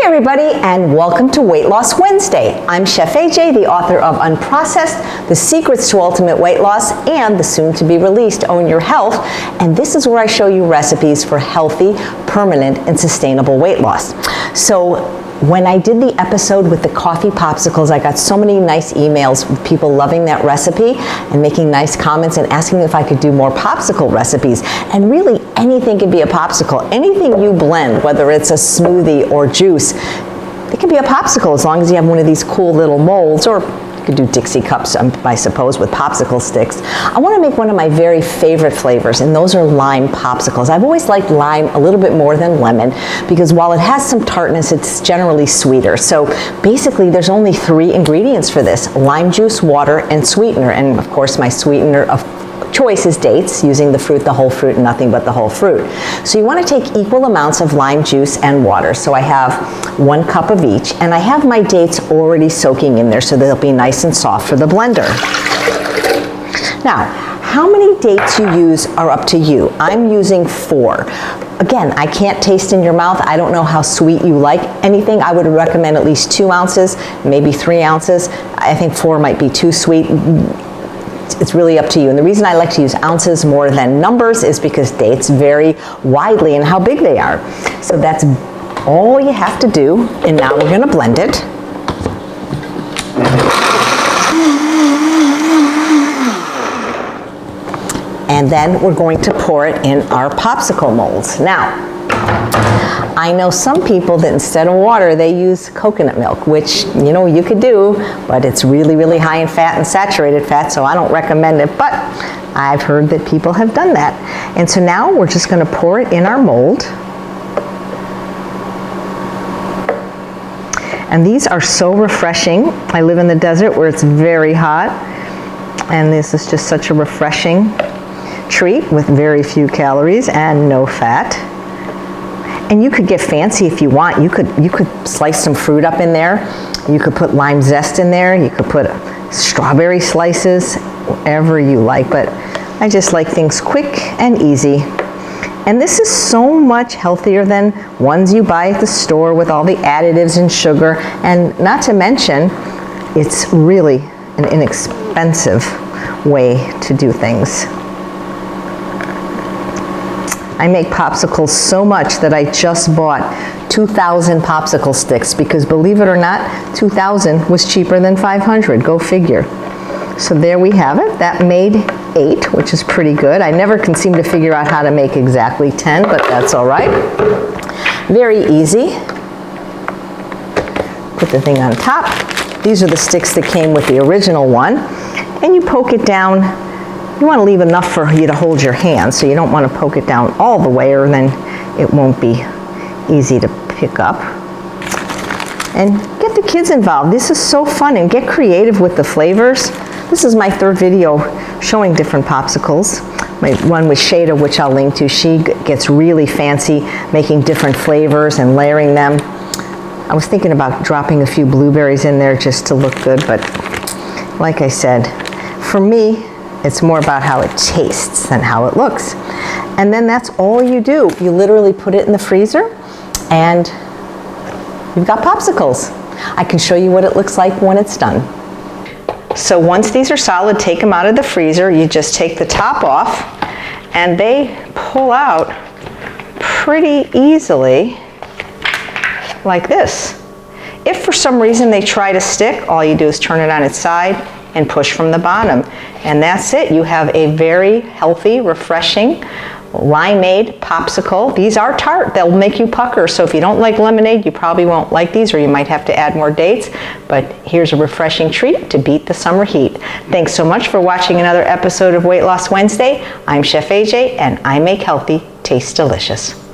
everybody, and welcome to Weight Loss Wednesday. I'm Chef AJ, the author of Unprocessed, The Secrets to Ultimate Weight Loss, and the soon-to-be released Own Your Health. And this is where I show you recipes for healthy, permanent, and sustainable weight loss. So when I did the episode with the coffee popsicles, I got so many nice emails with people loving that recipe and making nice comments and asking if I could do more popsicle recipes. And really, anything can be a popsicle. Anything you blend, whether it's a smoothie or juice, it can be a popsicle as long as you have one of these cool little molds, or you could do Dixie cups, I suppose, with popsicle sticks. I want to make one of my very favorite flavors, and those are lime popsicles. I've always liked lime a little bit more than lemon because while it has some tartness, it's generally sweeter. So basically, there's only 3 ingredients for this: lime juice, water, and sweetener. And of course, my sweetener of choice is dates, using the fruit, the whole fruit, and nothing but the whole fruit. So you want to take equal amounts of lime juice and water. So I have 1 cup of each, and I have my dates already soaking in there so they'll be nice and soft for the blender. Now, how many dates you use are up to you. I'm using 4. Again, I can't taste in your mouth. I don't know how sweet you like anything. I would recommend at least 2 ounces, maybe 3 ounces. I think 4 might be too sweet. It's really up to you. And the reason I like to use ounces more than numbers is because dates vary widely in how big they are. So that's all you have to do. And now we're going to blend it. And then we're going to pour it in our popsicle molds. Now, I know some people that instead of water, they use coconut milk, which, you know, you could do, but it's really, really high in fat and saturated fat, so I don't recommend it, but I've heard that people have done that. And so now we're just going to pour it in our mold. And these are so refreshing. I live in the desert where it's very hot, and this is just such a refreshing treat with very few calories and no fat. And you could get fancy if you want. You could slice some fruit up in there. You could put lime zest in there. You could put strawberry slices, whatever you like. But I just like things quick and easy. And this is so much healthier than ones you buy at the store with all the additives and sugar. And not to mention, it's really an inexpensive way to do things. I make popsicles so much that I just bought 2,000 popsicle sticks because, believe it or not, 2,000 was cheaper than 500. Go figure. So there we have it. That made 8, which is pretty good. I never can seem to figure out how to make exactly 10, but that's all right. Very easy. Put the thing on top. These are the sticks that came with the original one. And you poke it down. You want to leave enough for you to hold your hand, so you don't want to poke it down all the way, or then it won't be easy to pick up. And get the kids involved. This is so fun, and get creative with the flavors. This is my 3rd video showing different popsicles. My one with Shada, which I'll link to, she gets really fancy making different flavors and layering them. I was thinking about dropping a few blueberries in there just to look good, but like I said, for me, it's more about how it tastes than how it looks. And then that's all you do. You literally put it in the freezer and you've got popsicles. I can show you what it looks like when it's done. So once these are solid, take them out of the freezer. You just take the top off and they pull out pretty easily like this. If for some reason they try to stick, all you do is turn it on its side and push from the bottom. And that's it. You have a very healthy, refreshing, limeade popsicle. These are tart. They'll make you pucker. So if you don't like lemonade, you probably won't like these, or you might have to add more dates. But here's a refreshing treat to beat the summer heat. Thanks so much for watching another episode of Weight Loss Wednesday. I'm Chef AJ, and I make healthy taste delicious.